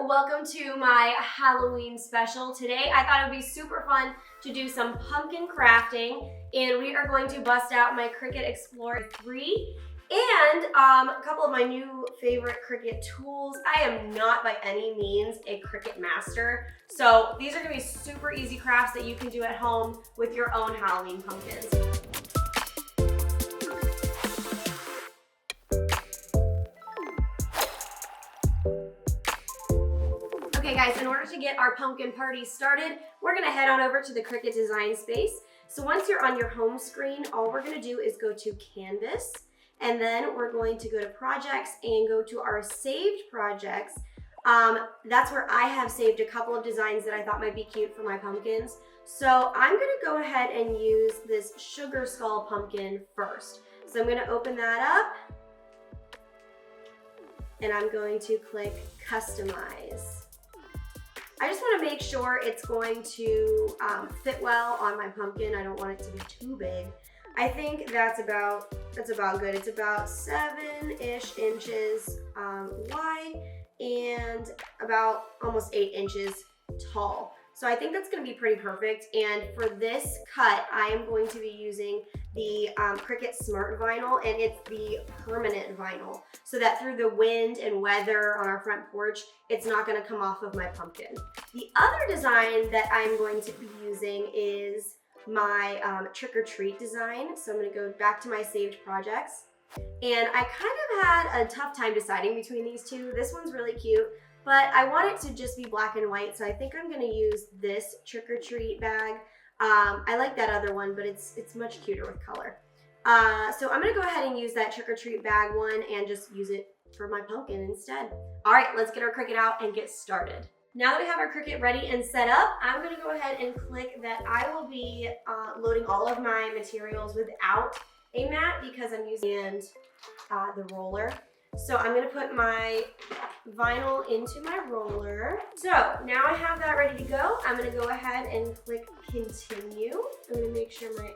welcome to my Halloween special. Today I thought it would be super fun to do some pumpkin crafting, and we are going to bust out my Cricut Explorer 3 and a couple of my new favorite Cricut tools. I am not by any means a Cricut master, so these are going to be super easy crafts that you can do at home with your own Halloween pumpkins. Okay guys, in order to get our pumpkin party started, we're gonna head on over to the Cricut design space. So once you're on your home screen, all we're gonna do is go to Canvas, and then we're going to go to projects and go to our saved projects. That's where I have saved a couple of designs that I thought might be cute for my pumpkins. So I'm gonna go ahead and use this sugar skull pumpkin first. So I'm gonna open that up, and I'm going to click customize. I just want to make sure it's going to fit well on my pumpkin. I don't want it to be too big. I think that's about good. It's about 7-ish inches wide and about almost 8 inches tall. So I think that's going to be pretty perfect. And for this cut, I am going to be using the Cricut Smart Vinyl, and it's the permanent vinyl, so that through the wind and weather on our front porch, it's not going to come off of my pumpkin. The other design that I'm going to be using is my trick or treat design. So I'm going to go back to my saved projects, and I kind of had a tough time deciding between these two. This one's really cute, but I want it to just be black and white, so I think I'm going to use this trick or treat bag. I like that other one, but it's much cuter with color. So I'm gonna go ahead and use that trick or treat bag one and just use it for my pumpkin instead. All right, let's get our Cricut out and get started. Now that we have our Cricut ready and set up, I'm gonna go ahead and click that I will be loading all of my materials without a mat because I'm using the roller. So I'm gonna put my vinyl into my roller. So now I have that ready to go. I'm gonna go ahead and click continue. I'm gonna make sure my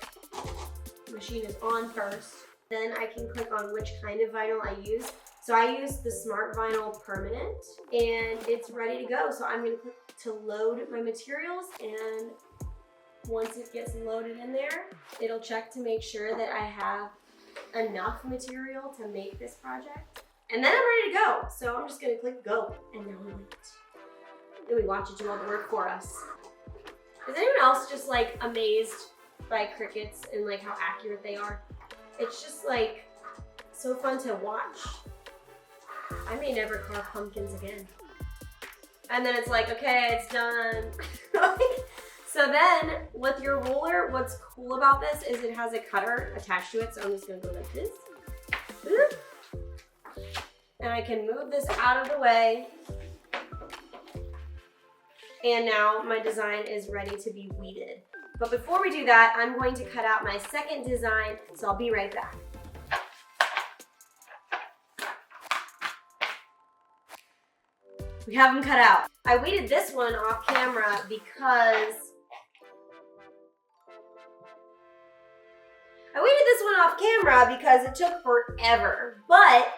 machine is on first. Then I can click on which kind of vinyl I use. So I use the Smart Vinyl Permanent, and it's ready to go. So I'm gonna click to load my materials, and once it gets loaded in there, it'll check to make sure that I have enough material to make this project. And then I'm ready to go. So I'm just gonna click go, and now we wait. And we watch it do all the work for us. Is anyone else just like amazed by Cricuts and like how accurate they are? It's just like so fun to watch. I may never carve pumpkins again. And then it's like, okay, it's done. So then with your roller, what's cool about this is it has a cutter attached to it. So I'm just gonna go like this. And I can move this out of the way. And now my design is ready to be weeded. But before we do that, I'm going to cut out my second design, so I'll be right back. We have them cut out. I weeded this one off camera because it took forever, but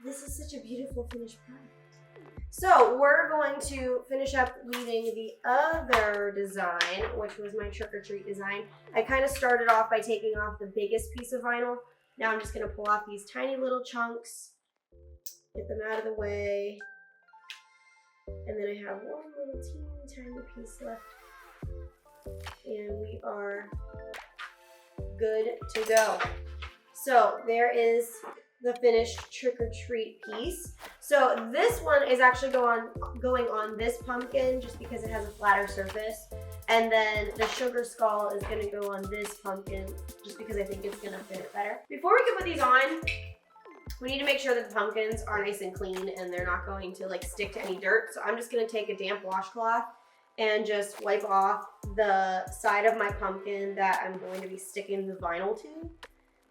this is such a beautiful finished product. So we're going to finish up weeding the other design, which was my trick or treat design. I kind of started off by taking off the biggest piece of vinyl. Now I'm just gonna pull off these tiny little chunks, get them out of the way. And then I have one little teeny tiny piece left. And we are good to go. So there is the finished trick or treat piece. So this one is actually going on this pumpkin just because it has a flatter surface. And then the sugar skull is gonna go on this pumpkin just because I think it's gonna fit better. Before we can put these on, we need to make sure that the pumpkins are nice and clean and they're not going to like stick to any dirt. So I'm just gonna take a damp washcloth and just wipe off the side of my pumpkin that I'm going to be sticking the vinyl to,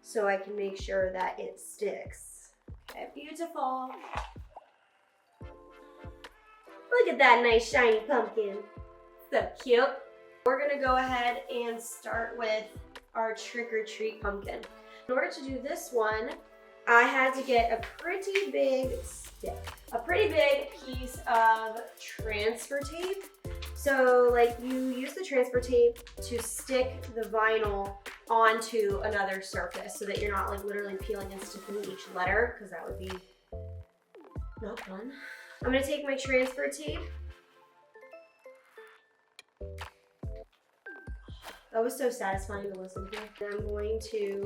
so I can make sure that it sticks. Okay, beautiful. Look at that nice shiny pumpkin. So cute. We're gonna go ahead and start with our trick or treat pumpkin. In order to do this one, I had to get a pretty big stick, a pretty big piece of transfer tape. So like you use the transfer tape to stick the vinyl onto another surface so that you're not like literally peeling and sticking each letter, because that would be not fun. I'm gonna take my transfer tape. That was so satisfying to listen to. And I'm going to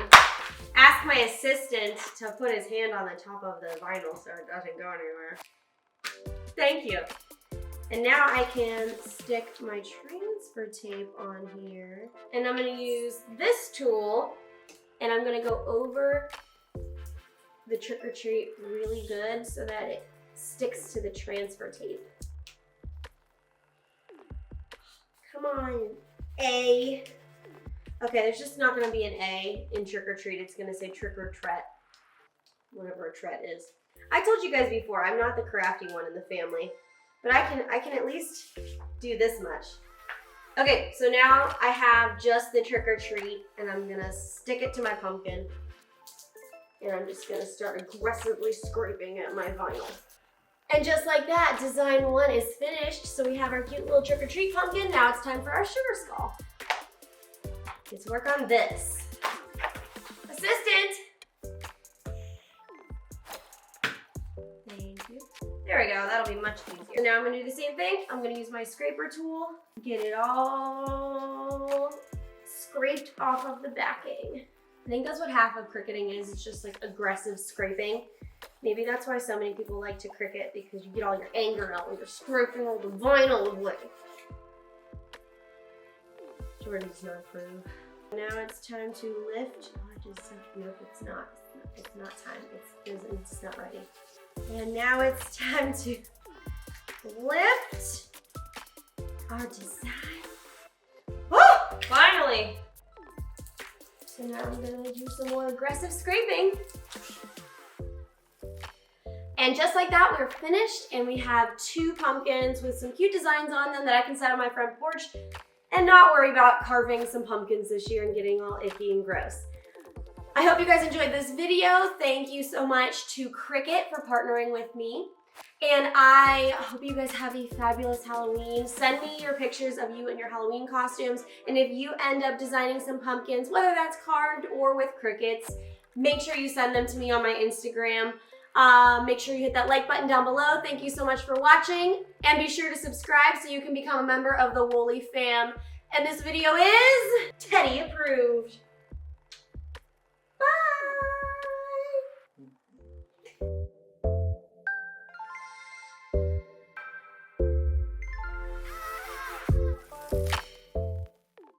ask my assistant to put his hand on the top of the vinyl so it doesn't go anywhere. Thank you. And now I can stick my transfer tape on here. And I'm gonna use this tool and I'm gonna go over the trick or treat really good so that it sticks to the transfer tape. Come on, A. Okay, there's just not gonna be an A in trick or treat. It's gonna say trick or tret, whatever a tret is. I told you guys before, I'm not the crafty one in the family, but I can at least do this much. Okay, so now I have just the trick or treat and I'm gonna stick it to my pumpkin. And I'm just gonna start aggressively scraping at my vinyl. And just like that, design 1 is finished. So we have our cute little trick or treat pumpkin. Now it's time for our sugar skull. Let's work on this. Assistant! Thank you. There we go, that'll be much easier. Now I'm gonna do the same thing. I'm gonna use my scraper tool, get it all scraped off of the backing. I think that's what half of cricketing is. It's just like aggressive scraping. Maybe that's why so many people like to cricket, because you get all your anger out when you're scraping all the vinyl away. Jordan does not approve. Now it's time to lift. Nope, it's not. It's not time. It's not ready. And now it's time to lift our design. Oh, finally. So now I'm gonna do some more aggressive scraping. And just like that, we're finished and we have 2 pumpkins with some cute designs on them that I can set on my front porch and not worry about carving some pumpkins this year and getting all icky and gross. I hope you guys enjoyed this video. Thank you so much to Cricut for partnering with me. And I hope you guys have a fabulous Halloween. Send me your pictures of you in your Halloween costumes. And if you end up designing some pumpkins, whether that's carved or with Cricuts, make sure you send them to me on my Instagram. Make sure you hit that like button down below. Thank you so much for watching. And be sure to subscribe so you can become a member of the Woolley Fam. And this video is Teddy approved.